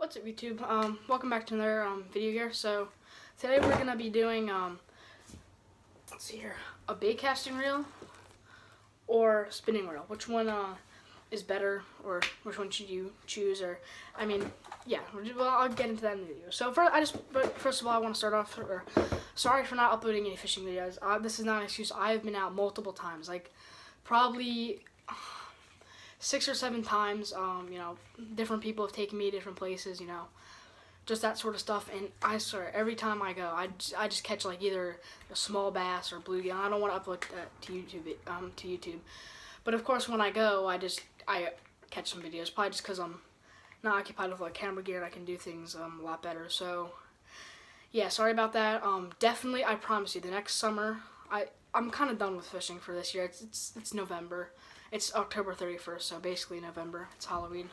What's up, YouTube? Welcome back to another video here. So today we're gonna be doing let's see here, a baitcasting reel or spinning reel. Which one is better, or which one should you choose? Or yeah, well, I'll get into that in the video. So first of all, I want to start off. Sorry for not uploading any fishing videos. This is not an excuse. I have been out multiple times, like probably 6 or 7 times. Different people have taken me to different places, just that sort of stuff. And I swear, every time I go, I just catch like either a small bass or bluegill. I don't want to upload that to YouTube. But of course, when I go, I catch some videos, probably just because I'm not occupied with like camera gear and I can do things a lot better. So yeah, sorry about that. Definitely, I promise you, the next summer, I'm kind of done with fishing for this year. It's November. It's October 31st, so basically November. It's Halloween.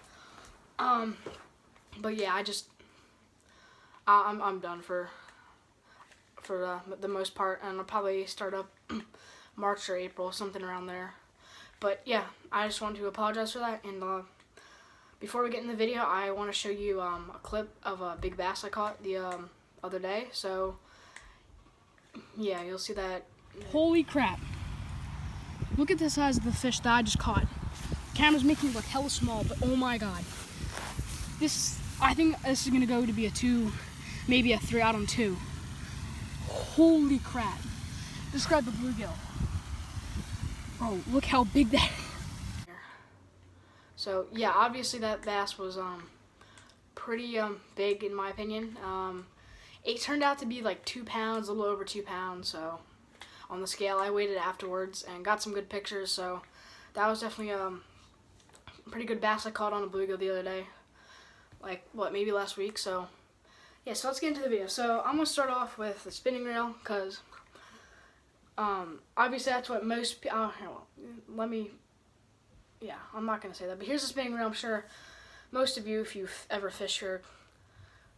But yeah, I'm done for the most part, and I'll probably start up March or April, something around there. But yeah, I just wanted to apologize for that. And before we get in the video, I want to show you a clip of a big bass I caught the other day. So yeah, you'll see that. Holy crap! Look at the size of the fish that I just caught. The camera's making it look hella small, but oh my god. I think this is gonna go to be a 2, maybe a 3 out on 2. Holy crap. Describe the bluegill. Bro, look how big that is. So yeah, obviously that bass was pretty big in my opinion. It turned out to be like 2 pounds, a little over 2 pounds, so on the scale. I weighed it afterwards and got some good pictures, so that was definitely a pretty good bass I caught on a bluegill the other day, like maybe last week. So yeah, so let's get into the video. So I'm gonna start off with the spinning reel, because obviously that's what most people, I'm not gonna say that, but here's the spinning reel. I'm sure most of you, if you've ever fished here,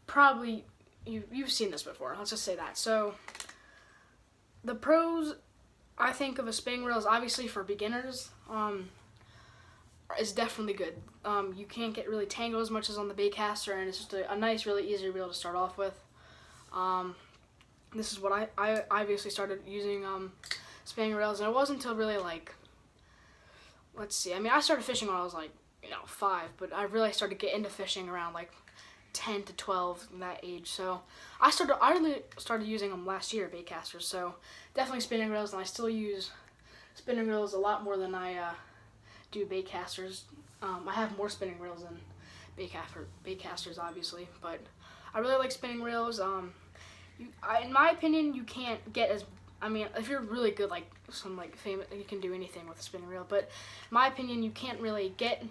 probably you've seen this before. Let's just say that. So the pros, I think, of a spinning reel is obviously for beginners, is definitely good. You can't get really tangled as much as on the baitcaster, and it's just a nice, really easy reel to start off with. This is what I obviously started using spinning reels, and it wasn't until really like, let's see, I started fishing when I was like 5, but I really started to get into fishing around like 10 to 12 in that age. So I really started using them last year, baitcasters. So definitely spinning reels, and I still use spinning reels a lot more than I do baitcasters. I have more spinning reels than baitcasters, obviously, but I really like spinning reels. In my opinion, you can't get as, if you're really good, like some famous, you can do anything with a spinning reel. But in my opinion, you can't really get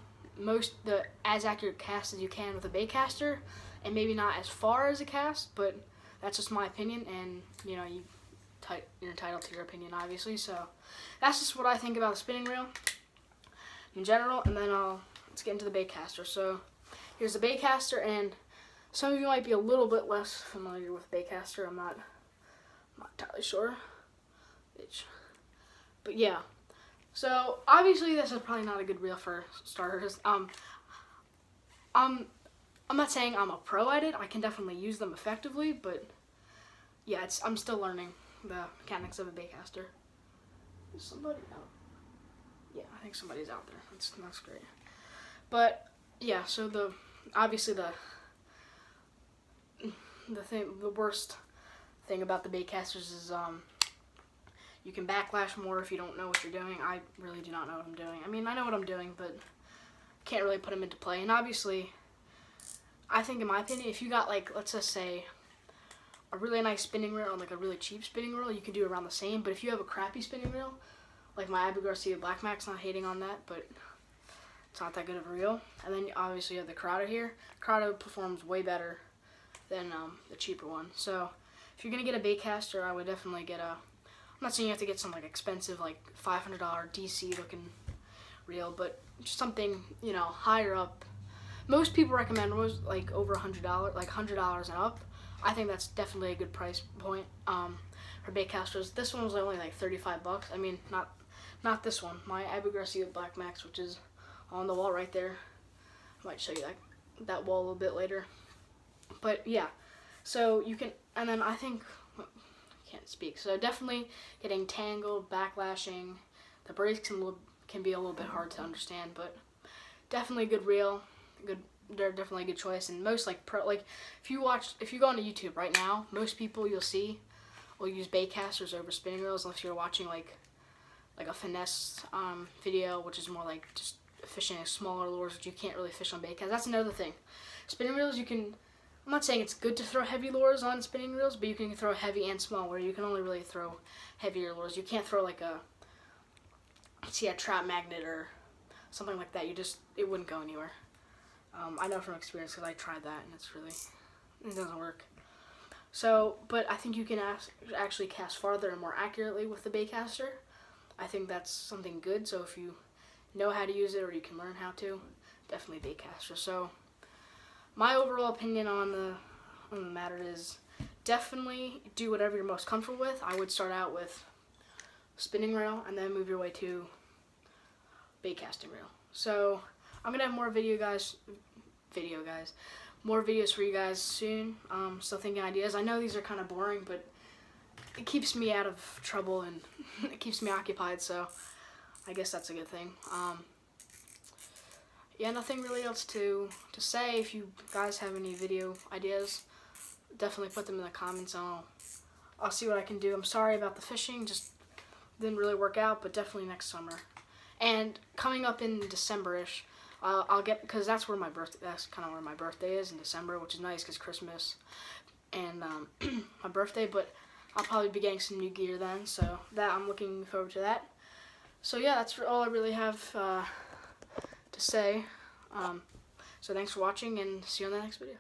as accurate cast as you can with a baitcaster, and maybe not as far as a cast. But that's just my opinion, and you're entitled to your opinion, obviously. So that's just what I think about the spinning reel in general. And then let's get into the baitcaster. So here's the baitcaster, and some of you might be a little bit less familiar with baitcaster. I'm not entirely sure. But yeah. So obviously this is probably not a good reel for starters. I'm not saying I'm a pro at it. I can definitely use them effectively, but yeah, I'm still learning the mechanics of a baitcaster. Is somebody out? Yeah, I think somebody's out there. That's great. But yeah, so obviously the worst thing about the baitcasters is you can backlash more if you don't know what you're doing. I really do not know what I'm doing. I know what I'm doing, but can't really put them into play. And obviously, I think, in my opinion, if you got, like, let's just say a really nice spinning reel and like a really cheap spinning reel, you can do around the same. But if you have a crappy spinning reel, like my Abu Garcia Black Max, not hating on that, but it's not that good of a reel. And then obviously you have the Corrado here. Corrado performs way better than the cheaper one. So if you're gonna get a baitcaster, I would definitely get I'm not saying you have to get some like expensive, like $500 DC looking reel, but just something higher up. Most people recommend like over $100, like $100 and up. I think that's definitely a good price point for baitcasters. This one was only like 35 bucks. Not this one. My Abu Garcia Black Max, which is on the wall right there. I might show you that wall a little bit later. But yeah, so you can, and then I think, I can't speak. So definitely getting tangled, backlashing, the breaks can be a little bit hard to understand, but definitely a good reel. They're definitely a good choice. And most like if you go onto YouTube right now, most people you'll see will use baitcasters over spinning reels unless you're watching like a finesse video, which is more like just fishing smaller lures, which you can't really fish on baitcast. That's another thing. Spinning reels, you can. I'm not saying it's good to throw heavy lures on spinning reels, but you can throw heavy and small, where you can only really throw heavier lures. You can't throw like a trap magnet or something like that. It wouldn't go anywhere. I know from experience because I tried that and it doesn't work. So, but I think you can actually cast farther and more accurately with the baitcaster. I think that's something good. So if you know how to use it or you can learn how to, definitely baitcaster. So my overall opinion on the matter is definitely do whatever you're most comfortable with. I would start out with spinning reel and then move your way to baitcasting reel. So I'm gonna have more more videos for you guys soon. Still thinking ideas. I know these are kind of boring, but it keeps me out of trouble and it keeps me occupied, so I guess that's a good thing. Yeah, nothing really else to say. If you guys have any video ideas, definitely put them in the comments and I'll see what I can do. I'm sorry about the fishing, just didn't really work out, but definitely next summer. And coming up in December-ish, I'll get, because that's kind of where my birthday is, in December, which is nice because Christmas and my birthday, but I'll probably be getting some new gear then, so I'm looking forward to that. So yeah, that's all I really have to say. So thanks for watching and see you on the next video.